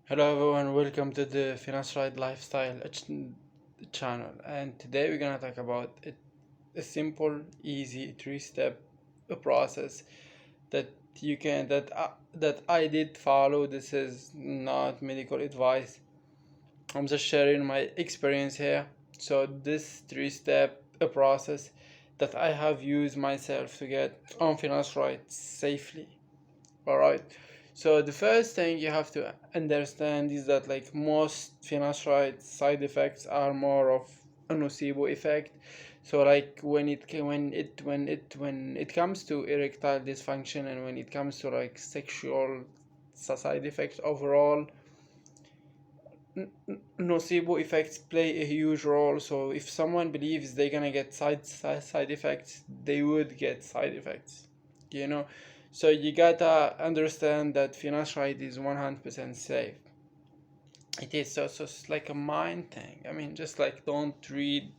Hello everyone, welcome to the Finasteride Lifestyle channel. And today we're gonna talk about a simple, easy three-step process that you can that I did follow. This is not medical advice. I'm just sharing my experience here. So this three-step process that I have used myself to get on Finasteride safely. All right. So the first thing you have to understand is that like most finasteride side effects are more of a nocebo effect. So like when it comes to erectile dysfunction and when it comes to like sexual side effects overall, nocebo effects play a huge role. So if someone believes they're gonna get side effects, they would get side effects. You know, so you gotta understand that finasteride is 100% safe. It is also like a mind thing. I mean, just like don't read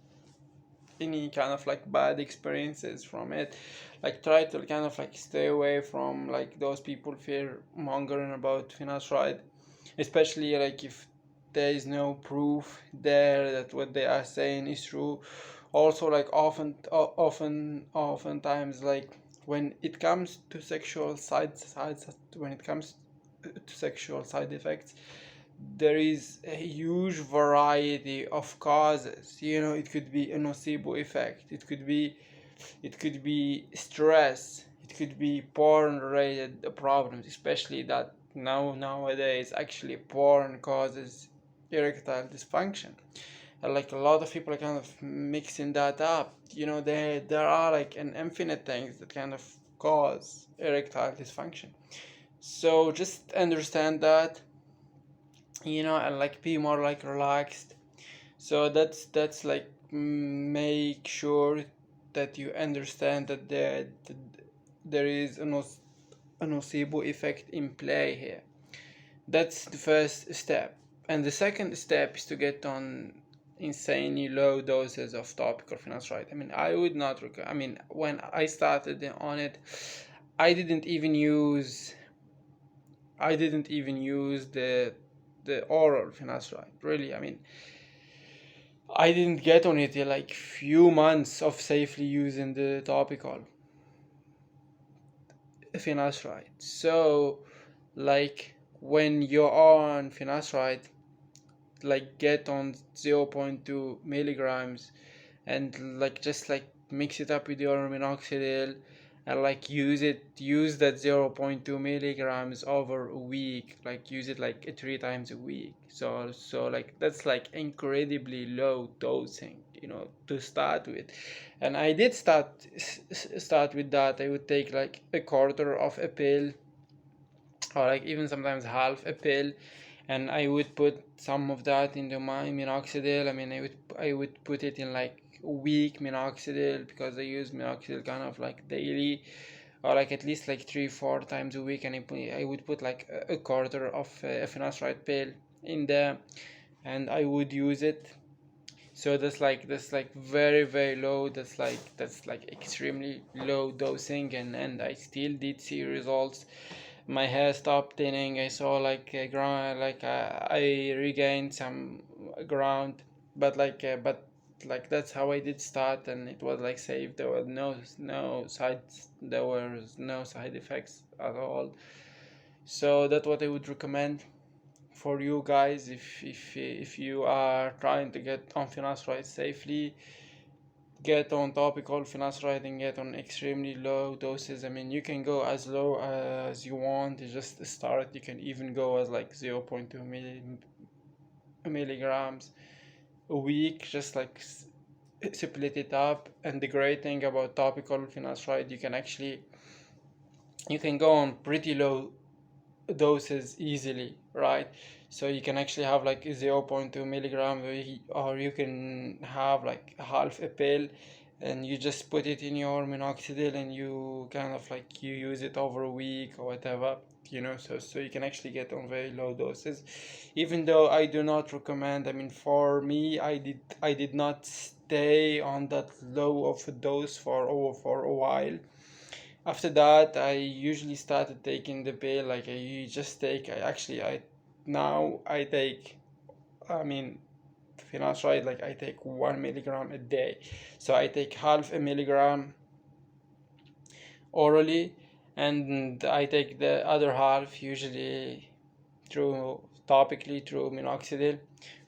any kind of like bad experiences from it. Like try to kind of like stay away from like those people fear mongering about finasteride, especially like if there is no proof there that what they are saying is true. Also like oftentimes like when it comes to sexual sides when it comes to sexual side effects, there is a huge variety of causes. It could be a nocebo effect, it could be stress, it could be porn related problems, especially that nowadays actually porn causes erectile dysfunction. And like a lot of people are kind of mixing that up. There are like an infinite things that kind of cause erectile dysfunction. So just understand that, and like be more like relaxed. So that's like make sure that you understand that there is a nocebo effect in play here. That's the first step. And the second step is to get on insanely low doses of topical finasteride. I mean, I would not I mean, when I started on it, I didn't even use I didn't even use the oral finasteride. Really, I mean, I didn't get on it till like few months of safely using the topical finasteride. So, like when you're on finasteride, like get on 0.2 milligrams and like just like mix it up with your minoxidil and like use that 0.2 milligrams over a week, like use it like 3 times a week. So like that's like incredibly low dosing, to start with. And I did start with that. I would take like a quarter of a pill, or like even sometimes half a pill, and I would put some of that into my minoxidil. I mean, I would put it in like week minoxidil, because I use minoxidil kind of like daily, or like at least like 3-4 times a week, and I would put like a quarter of a finasteride pill in there, and I would use it. So that's like very very low. That's like extremely low dosing, and I still did see results. My hair stopped thinning. I saw like ground, like I regained some ground, but that's how I did start, and it was like safe. There was no side effects at all. So that's what I would recommend for you guys if you are trying to get on finasteride safely. Get on topical finasteride and get on extremely low doses. I mean, you can go as low as you want. You just start. You can even go as like 0.2 milligrams a week, just like split it up. And the great thing about topical finasteride, you can go on pretty low doses easily, right? So you can actually have like 0.2 milligram, or you can have like half a pill, and you just put it in your minoxidil and you kind of like you use it over a week or whatever. So you can actually get on very low doses, even though I do not recommend. I mean, for me, I did not stay on that low of a dose for a while. After that, I usually started taking the pill. Like I just take. I actually I now I take, I mean, finasteride, like I take 1 milligram a day. So I take half a milligram orally, and I take the other half usually through topically through minoxidil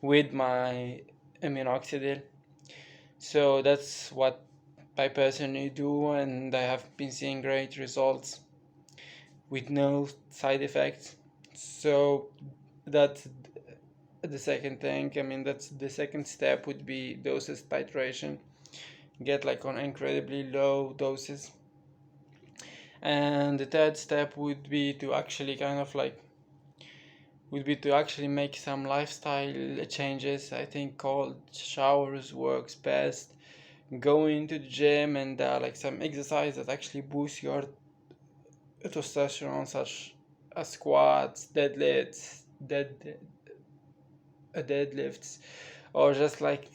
with my minoxidil. So that's what I personally do, and I have been seeing great results with no side effects. So that's the second thing. I mean, that's the second step would be doses titration. Get like on incredibly low doses. And the third step would be to actually make some lifestyle changes. I think cold showers works best. Going to the gym and like some exercise that actually boosts your testosterone, such as squats, deadlifts, or just like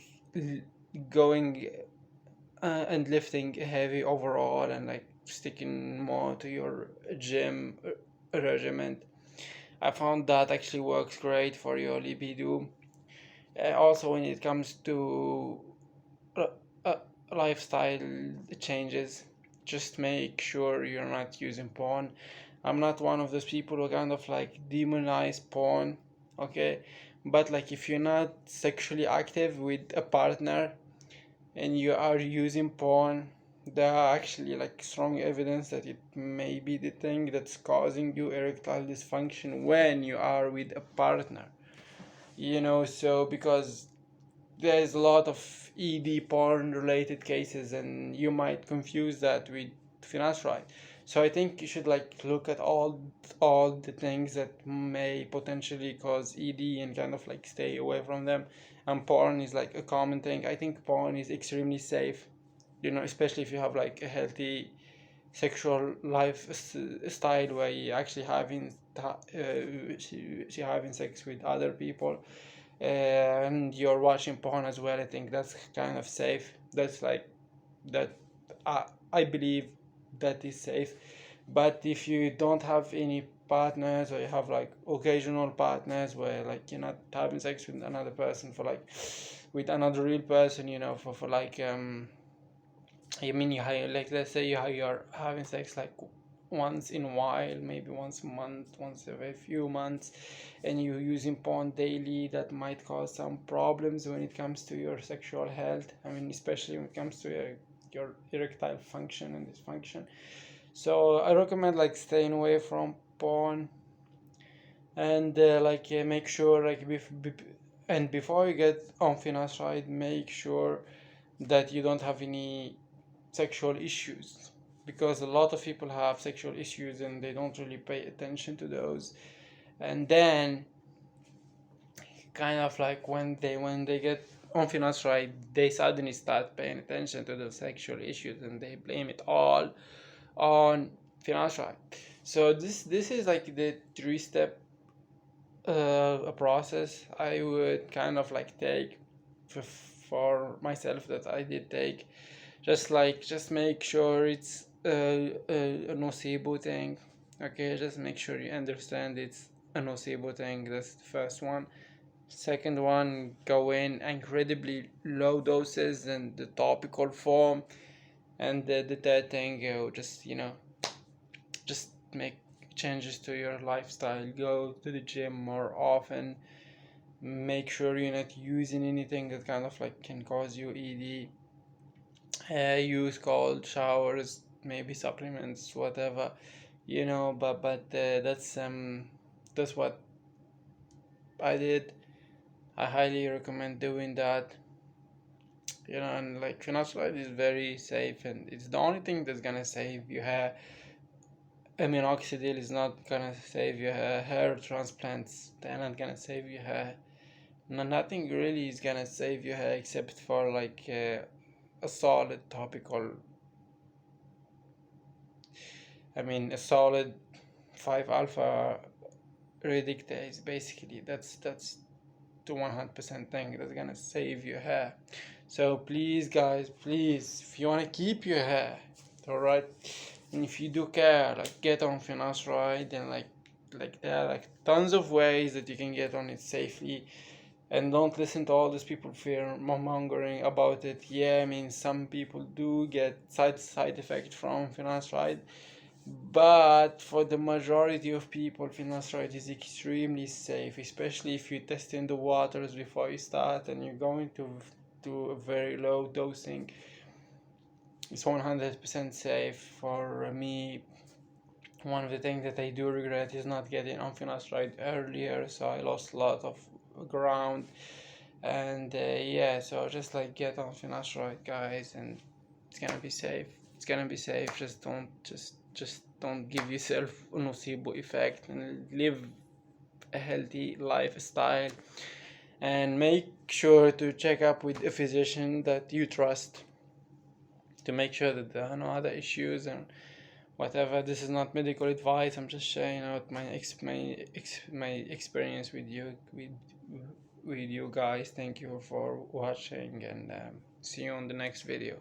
going and lifting heavy overall, and like sticking more to your gym regimen. I found that actually works great for your libido. Also, when it comes to uh, uh, lifestyle changes, just make sure you're not using porn. I'm not one of those people who kind of like demonize porn, okay? But like if you're not sexually active with a partner and you are using porn, there are actually like strong evidence that it may be the thing that's causing you erectile dysfunction when you are with a partner. So because there's a lot of ED porn related cases, and you might confuse that with finasteride. So I think you should like look at all the things that may potentially cause ED and kind of like stay away from them. And porn is like a common thing. I think porn is extremely safe, especially if you have like a healthy sexual lifestyle where you actually having sex with other people, and you're watching porn as well. I think that's kind of safe. That's like that. I believe that is safe. But if you don't have any partners, or you have like occasional partners where like you're not having sex with another person for like with another real person, for like I mean, like let's say you're having sex like once in a while, maybe once a month, once every few months, and you're using porn daily, that might cause some problems when it comes to your sexual health. I mean, especially when it comes to your erectile function and dysfunction. So I recommend like staying away from porn, and make sure like and before you get on finasteride, make sure that you don't have any sexual issues, because a lot of people have sexual issues and they don't really pay attention to those. And then kind of like when they get on finasteride, they suddenly start paying attention to the sexual issues, and they blame it all on finasteride. So this is like the three-step a process I would kind of like take for myself, that I did take. Just make sure it's a nocebo thing. Okay, just make sure you understand it's a nocebo thing. That's the first one. Second one, go in incredibly low doses and the topical form. And the third thing, just make changes to your lifestyle. Go to the gym more often. Make sure you're not using anything that kind of like can cause you ED. Use cold showers, maybe supplements, whatever, but that's what I did. I highly recommend doing that. And like finasteride is very safe, and it's the only thing that's gonna save your hair. Minoxidil is not gonna save your hair transplants. They're not gonna save your hair. No, nothing really is gonna save your hair except for like a solid topical. I mean, a solid 5 alpha reductase. Basically, that's the 100% thing that's gonna save your hair. So please, guys, please, if you wanna keep your hair, all right, and if you do care, like get on finasteride and like Like there are like tons of ways that you can get on it safely, and don't listen to all these people fear mongering about it. Yeah, I mean some people do get side effect from finasteride, but for the majority of people, finasteride is extremely safe, especially if you test in the waters before you start and you're going to do a very low dosing. It's 100% safe. For me, one of the things that I do regret is not getting on finasteride earlier, so I lost a lot of ground. And yeah, so just like get on finasteride, guys, and it's gonna be safe. It's gonna be safe. Just don't give yourself a nocebo effect, and live a healthy lifestyle, and make sure to check up with a physician that you trust to make sure that there are no other issues and whatever. This is not medical advice. I'm just sharing out my experience with you guys. Thank you for watching, and see you on the next video.